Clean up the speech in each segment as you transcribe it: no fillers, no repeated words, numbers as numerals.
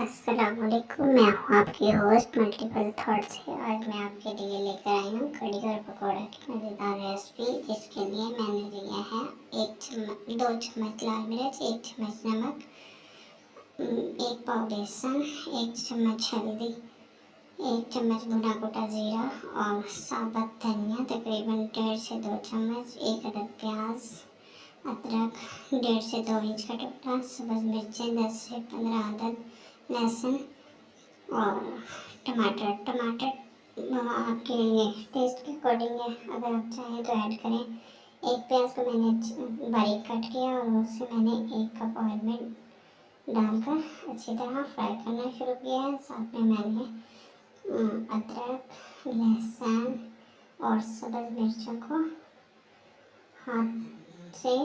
अस्सलामुअलैकुम। मैं हूँ आपकी होस्ट मल्टीपल थॉट से। आज मैं आपके लिए लेकर आई हूँ कढ़ी और पकौड़ा की मज़ेदार रेसिपी, जिसके लिए मैंने लिया है 2 चम्मच लाल मिर्च, 1 चम्मच नमक, 1 पाव बेसन, 1 चम्मच हल्दी, 1 चम्मच भुना कुटा जीरा और साबुत धनिया तकरीबन 1.5 से 2 चम्मच, 1 अदद प्याज, अदरक 1.5 से 2 इंच का टुकड़ा, सब्ज़ मिर्चें 10 से 15 अदद, लहसुन और टमाटर आपके टेस्ट के अकॉर्डिंग है, अगर आप चाहें तो ऐड करें। एक प्याज को मैंने बारीक कट किया और उसे मैंने 1 कप ऑयल में डालकर अच्छी तरह फ्राई करना शुरू किया है। साथ में मैंने अदरक, लहसुन और सब्ज़ मिर्चों को हाथ से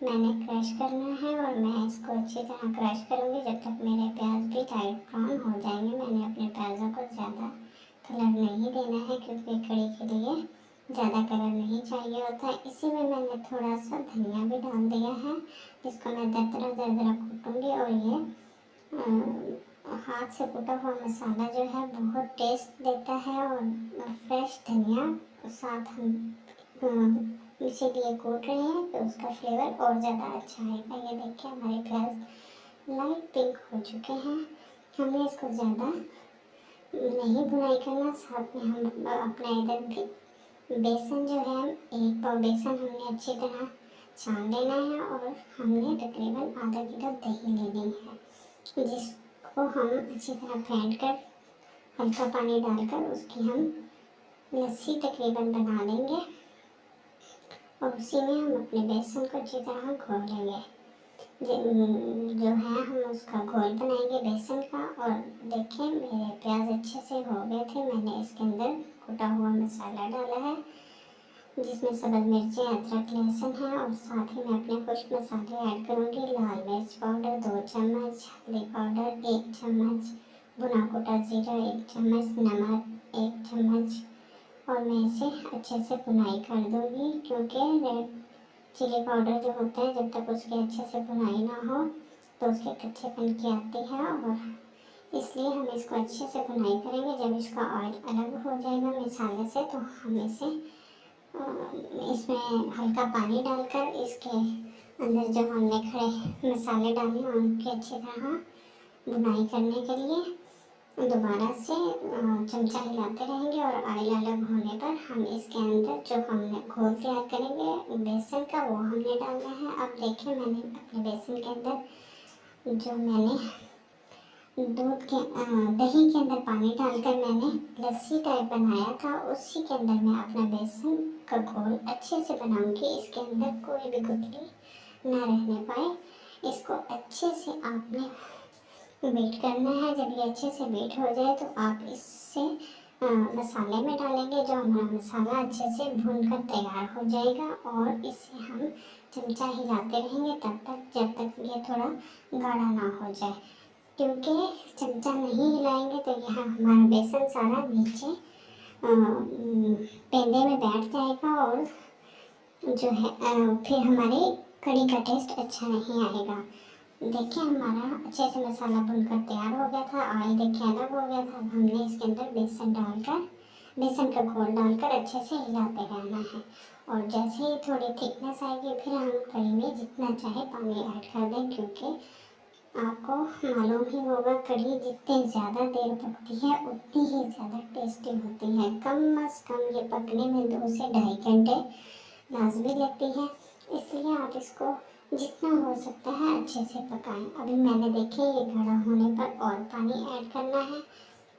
मैंने क्रश करना है और मैं इसको अच्छी तरह क्रश करूँगी जब तक मेरे प्याज भी लाइट ब्राउन हो जाएंगे। मैंने अपने प्याज़ों को ज़्यादा कलर नहीं देना है, क्योंकि कढ़ी के लिए ज़्यादा कलर नहीं चाहिए होता है। इसी में मैंने थोड़ा सा धनिया भी डाल दिया है, जिसको मैं दरदरा कूटूँगी। और ये हाथ से कूटा हुआ मसाला जो है बहुत टेस्ट देता है, और फ्रेश धनिया साथ हम इसीलिए कूट रहे हैं कि उसका फ्लेवर और ज़्यादा अच्छा आएगा। ये देखिए हमारे प्याज लाइट पिंक हो चुके हैं। हमें इसको ज़्यादा नहीं भुनाई करना। साथ में हम अपना इधर भी बेसन जो है, 1 पाव बेसन हमने अच्छी तरह छान लेना है, और हमने तकरीबन आधा किलो दही लेनी है, जिसको हम अच्छी तरह फेंट कर हल्का पानी डालकर उसकी हम लस्सी तकरीबन बना लेंगे, और उसी में हम अपने बेसन को अच्छी तरह घोल लेंगे। जो है हम उसका घोल बनाएंगे बेसन का। और देखें मेरे प्याज अच्छे से हो गए थे। मैंने इसके अंदर कुटा हुआ मसाला डाला है, जिसमें सब्ज़ मिर्चें, अदरक, लहसुन है, और साथ ही मैं अपने खुश्क मसाले ऐड करूँगी। लाल मिर्च पाउडर 2 चम्मच, हल्दी पाउडर 1 चम्मच, भुना कुटा जीरा 1 चम्मच, नमक 1 चम्मच, और मैं इसे अच्छे से भुनाई कर दूँगी, क्योंकि रेड चिली पाउडर जो होता है जब तक उसकी अच्छे से भुनाई ना हो तो उसके कच्चेपन की आती है, और इसलिए हम इसको अच्छे से भुनाई करेंगे। जब इसका ऑयल अलग हो जाएगा मसाले से, तो हम इसे इसमें हल्का पानी डालकर इसके अंदर जो हमने खड़े मसाले डाले हैं उनकी अच्छी तरह भुनाई करने के लिए दोबारा से चमचा हिलाते रहेंगे। और ऑयल अलग होने पर हम इसके अंदर जो हमने घोल तैयार करेंगे बेसन का, वो हमने डालना है। अब देखिए मैंने अपने बेसन के अंदर जो मैंने दही के अंदर पानी डालकर मैंने लस्सी टाइप बनाया था, उसी के अंदर मैं अपना बेसन का घोल अच्छे से बनाऊंगी। इसके अंदर कोई भी गुठली ना रहने पाए। इसको अच्छे से आपने बीट करना है। जब ये अच्छे से बीट हो जाए तो आप इससे मसाले में डालेंगे। जो हमारा मसाला अच्छे से भूनकर तैयार हो जाएगा, और इसे हम चमचा हिलाते रहेंगे तब तक जब तक ये थोड़ा गाढ़ा ना हो जाए, क्योंकि चमचा नहीं हिलाएंगे तो यहाँ हमारा बेसन सारा नीचे पेंदे में बैठ जाएगा, और जो है फिर हमारी कढ़ी का टेस्ट अच्छा नहीं आएगा। देखिए हमारा अच्छे से मसाला भुनकर तैयार हो गया था, ऑयल देखिए अलग हो गया था। अब हमने इसके अंदर बेसन का घोल डालकर अच्छे से हिलाते रहना है, और जैसे ही थोड़ी थिकनेस आएगी फिर हम कढ़ी में जितना चाहे पानी ऐड कर दें, क्योंकि आपको मालूम ही होगा कढ़ी जितनी ज़्यादा देर पकती है उतनी ही ज़्यादा टेस्टी होती है। कम अज़ कम ये पकने में 2 से ढाई घंटे लाजमी लगती है, इसलिए आप इसको जितना हो सकता है अच्छे से पकाएं। अभी मैंने देखे ये गाढ़ा होने पर और पानी ऐड करना है।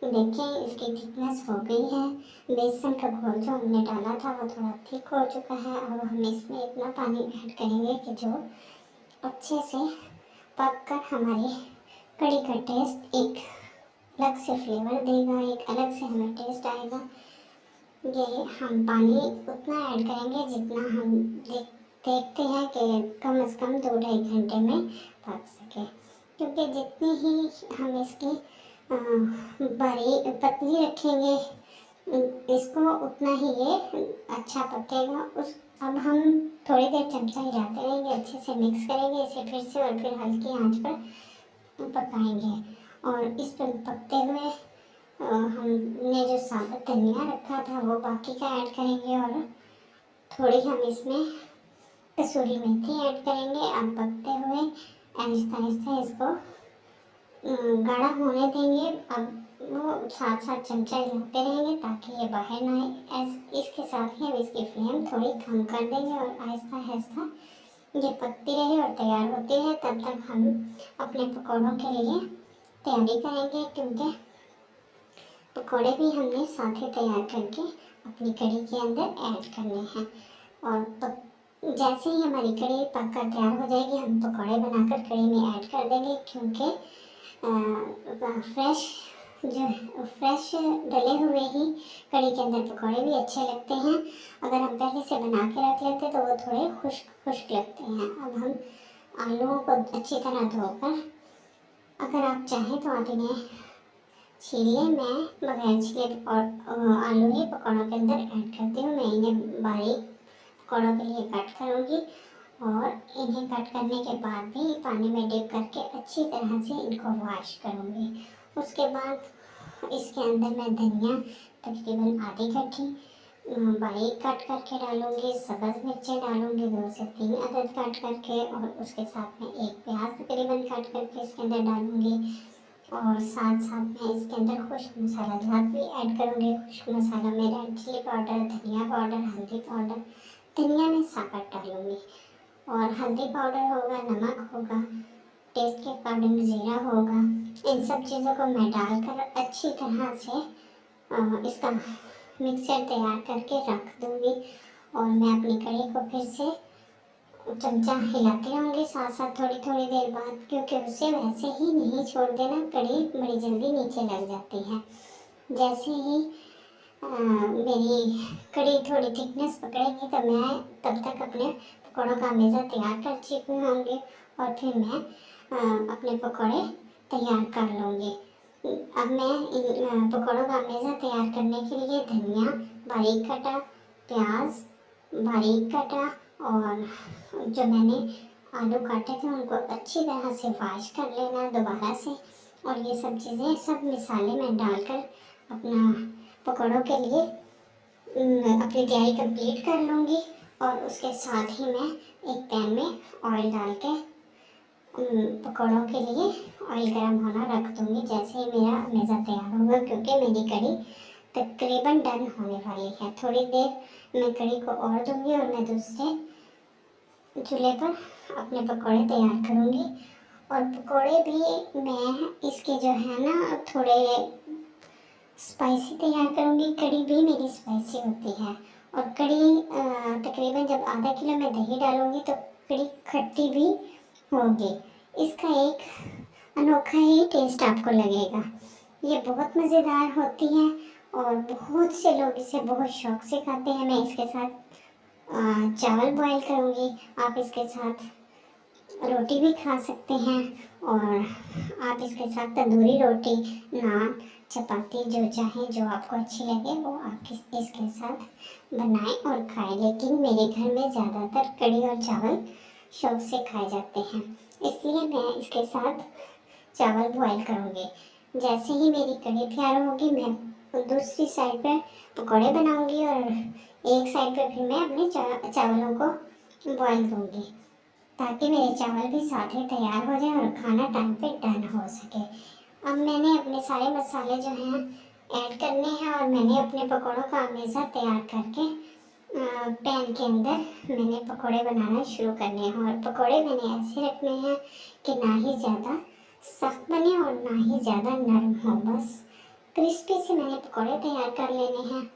देखिए इसकी थिकनेस हो गई है। बेसन का घोल जो हमने डाला था वो थोड़ा थिक हो चुका है। अब हम इसमें इतना पानी ऐड करेंगे कि जो अच्छे से पक कर हमारी कढ़ी का टेस्ट एक अलग से फ्लेवर देगा, एक अलग से हमें टेस्ट आएगा। ये हम पानी उतना ऐड करेंगे जितना हम देखते हैं कि कम से कम 2 ढाई घंटे में पक सके, क्योंकि जितनी ही हम इसकी बारीक पतली रखेंगे इसको उतना ही ये अच्छा पकेगा। अब हम थोड़ी देर चमचा हिलाते रहेंगे, अच्छे से मिक्स करेंगे इसे फिर से, और फिर हल्की आंच पर पकाएंगे। और इस पर पकते हुए हमने जो साबुत धनिया रखा था वो बाकी का ऐड करेंगे और थोड़ी हम इसमें कसूरी मेथी ऐड करेंगे। अब पकते हुए आहिस्ता आहिस्ता इसको गाढ़ा होने देंगे। अब वो साथ साथ चमचा हिलाते रहेंगे ताकि ये बाहर ना आए। इसके साथ ही हम इसकी फ्लेम थोड़ी कम कर देंगे और आहिस्ता आहिस्ता ये पकती रहे और तैयार होती है। तब तक हम अपने पकौड़ों के लिए तैयारी करेंगे, क्योंकि पकौड़े भी हमने साथ ही तैयार करके अपनी कढ़ी के अंदर ऐड करने हैं। और जैसे ही हमारी कढ़ी पककर तैयार हो जाएगी हम पकौड़े बनाकर कढ़ी में ऐड कर देंगे, क्योंकि फ्रेश डले हुए ही कढ़ी के अंदर पकौड़े भी अच्छे लगते हैं। अगर हम पहले से बना के रख लेते तो वो थोड़े खुश्क खुश्क लगते हैं। अब हम आलूओं को अच्छी तरह धोकर, अगर आप चाहें तो आप इन्हें छील लें। मैं बगैर छीले और आलू ही पकौड़ों के अंदर ऐड करती हूँ। मैं इन्हें बारीक पकौड़ों के लिए कट करूँगी और इन्हें कट करने के बाद भी पानी में डिप करके अच्छी तरह से इनको वॉश करूँगी। उसके बाद इसके अंदर मैं धनिया तकरीबन आधी कट्टी बारीक काट करके डालूँगी। सब्ज़ मिर्चें डालूँगी 2 से 3 अदद काट करके, और उसके साथ में एक प्याज तकरीबन काट करके इसके अंदर डालूँगी। और साथ साथ मैं इसके अंदर खुश्क मसाला जात भी ऐड करूँगी। खुश्क मसाला में रेड चिली पाउडर, धनिया पाउडर, हल्दी पाउडर, धनिया में साबुत डालूँगी और हल्दी पाउडर होगा, नमक होगा, टेस्ट के अकॉर्डिंग ज़ीरा होगा। इन सब चीज़ों को मैं डालकर अच्छी तरह से इसका मिक्सचर तैयार करके रख दूँगी। और मैं अपनी कढ़ी को फिर से चमचा हिलाती रहूँगी साथ साथ थोड़ी थोड़ी देर बाद, क्योंकि उसे वैसे ही नहीं छोड़ देना, कढ़ी बड़ी जल्दी नीचे लग जाती है। जैसे ही मेरी कढ़ी थोड़ी थिकनेस पकड़ेगी तो मैं तब तक अपने पकौड़ों का मेज़ा तैयार कर चुकी होंगी और फिर मैं अपने पकौड़े तैयार कर लूँगी। अब मैं इन पकौड़ों का मेज़ा तैयार करने के लिए धनिया बारीक कटा, प्याज बारीक कटा और जो मैंने आलू काटे थे उनको अच्छी तरह से वॉश कर लेना दोबारा से। और ये सब चीज़ें सब मसाले में डालकर अपना पकौड़ों के लिए अपनी तैयारी कंप्लीट कर लूँगी। और उसके साथ ही मैं एक पैन में ऑयल डाल के पकौड़ों के लिए ऑयल गर्म होना रख दूँगी। जैसे ही मेरा मेज़ा तैयार होगा, क्योंकि मेरी कढ़ी तकरीबन डन होने वाली है। थोड़ी देर मैं कढ़ी को और दूँगी और मैं दूसरे चूल्हे पर अपने पकौड़े तैयार करूँगी। और पकौड़े भी मैं इसके जो है ना थोड़े स्पाइसी तैयार करूँगी। कढ़ी भी मेरी स्पाइसी होती है। और कढ़ी तकरीबन जब आधा किलो मैं दही डालूँगी तो कढ़ी खट्टी भी होगी। इसका एक अनोखा ही टेस्ट आपको लगेगा। ये बहुत मज़ेदार होती है और बहुत से लोग इसे बहुत शौक़ से खाते हैं। मैं इसके साथ चावल बॉईल करूँगी। आप इसके साथ रोटी भी खा सकते हैं और आप इसके साथ तंदूरी रोटी, नान, चपाती जो चाहें, जो आपको अच्छी लगे वो आप इसके साथ बनाएं और खाएं। लेकिन मेरे घर में ज़्यादातर कढ़ी और चावल शौक़ से खाए जाते हैं, इसलिए मैं इसके साथ चावल बॉईल करूँगी। जैसे ही मेरी कढ़ी तैयार होगी मैं दूसरी साइड पर पकौड़े बनाऊँगी और एक साइड पर फिर मैं अपने चावलों को बॉईल दूँगी, ताकि मेरे चावल भी साथ ही तैयार हो जाए और खाना टाइम पे डन हो सके। अब मैंने अपने सारे मसाले जो हैं ऐड करने हैं और मैंने अपने पकौड़ों का मेज़ा तैयार करके पैन के अंदर मैंने पकौड़े बनाना शुरू करने हैं। और पकौड़े मैंने ऐसे रखने हैं कि ना ही ज़्यादा सख्त बने और ना ही ज़्यादा नरम हो, बस क्रिस्पी से मैंने पकौड़े तैयार कर लेने हैं।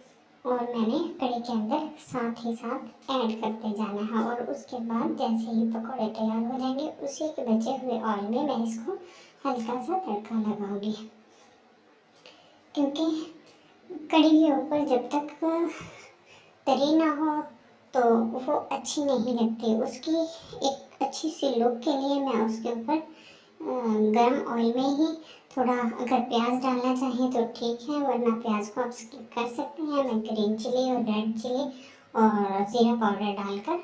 और मैंने कढ़ी के अंदर साथ ही साथ ऐड करते जाना है। और उसके बाद जैसे ही पकौड़े तैयार हो जाएंगे उसी के बचे हुए ऑयल में मैं इसको हल्का सा तड़का लगाऊंगी, क्योंकि कढ़ी के ऊपर जब तक तरी ना हो तो वो अच्छी नहीं लगती। उसकी एक अच्छी सी लुक के लिए मैं उसके ऊपर गर्म ऑयल में ही थोड़ा, अगर प्याज डालना चाहें तो ठीक है, वरना प्याज को आप स्किप कर सकते हैं। मैं ग्रीन चिली और रेड चिली और ज़ीरा पाउडर डालकर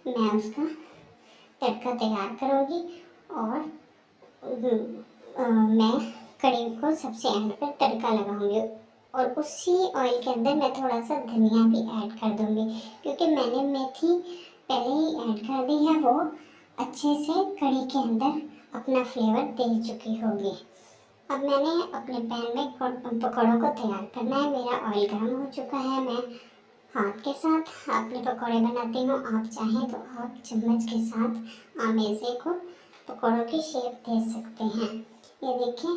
मैं उसका तड़का तैयार करूँगी। और मैं कढ़ी को सबसे एंड पर तड़का लगाऊंगी और उसी ऑयल के अंदर मैं थोड़ा सा धनिया भी ऐड कर दूंगी, क्योंकि मैंने मेथी पहले ही ऐड कर दी है, वो अच्छे से कढ़ी के अंदर अपना फ्लेवर दे चुकी होगी। अब मैंने अपने पैन में पकौड़ों को तैयार करना है। मेरा ऑयल गर्म हो चुका है। मैं हाथ के साथ अपने पकौड़े बनाती हूँ। आप चाहें तो आप चम्मच के साथ आमेज़े को पकौड़ों की शेप दे सकते हैं। ये देखिए,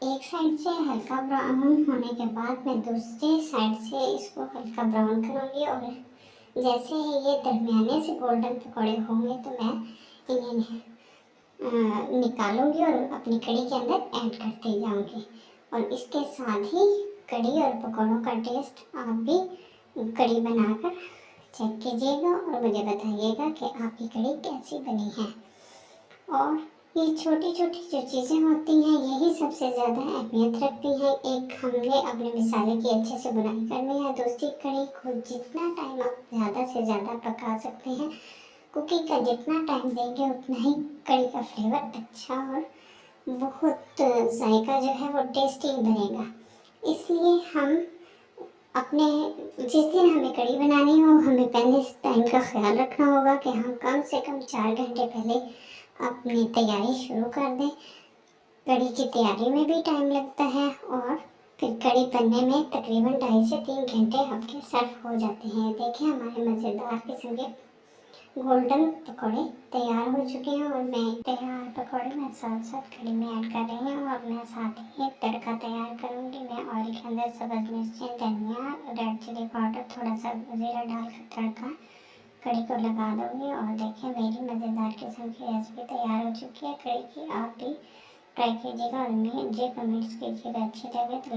एक साइड से हल्का ब्राउन होने के बाद मैं दूसरी साइड से इसको हल्का ब्राउन करूँगी और जैसे ही ये दरमियाने से गोल्डन पकौड़े होंगे तो मैं इन्हें निकालूंगी और अपनी कढ़ी के अंदर ऐड करते जाऊंगी। और इसके साथ ही कढ़ी और पकौड़ों का टेस्ट आप भी कढ़ी बनाकर चेक कीजिएगा और मुझे बताइएगा कि आपकी कढ़ी कैसी बनी है। और ये छोटी छोटी जो चीज़ें होती हैं यही सबसे ज़्यादा अहमियत रखती हैं। एक, हमने अपने मसाले की अच्छे से बुनाई करनी है। दूसरी, कढ़ी को जितना टाइम आप ज़्यादा से ज़्यादा पका सकते हैं, कुकिंग का जितना टाइम देंगे उतना ही कढ़ी का फ्लेवर अच्छा और बहुत जायका जो है वो टेस्टी बनेगा। इसलिए हम अपने, जिस दिन हमें कढ़ी बनानी हो, हमें पहले इस टाइम का ख्याल रखना होगा कि हम कम से कम 4 घंटे पहले अपनी तैयारी शुरू कर दें। कढ़ी की तैयारी में भी टाइम लगता है और फिर कढ़ी बनने में तकरीबन 2.5 से 3 घंटे आपके सर्व हो जाते हैं। देखिए, हमारे मज़ेदार किस्म के गोल्डन पकौड़े तैयार हो चुके हैं और मैं तैयार पकौड़े मैं साथ साथ कढ़ी में ऐड कर रही हूँ और मैं साथ ही एक तड़का तैयार करूँगी। मैं ऑयल के अंदर सब्ज़ मिर्चें, धनिया, रेड चिली पाउडर, थोड़ा सा ज़ीरा डालकर तड़का कढ़ी को लगा दूँगी। और देखिए, मेरी मज़ेदार किस्म की रेसिपी तैयार हो चुकी है कढ़ी की। आप भी ट्राई कीजिएगा और मुझे कमेंट्स कीजिएगा। अच्छी लगे तो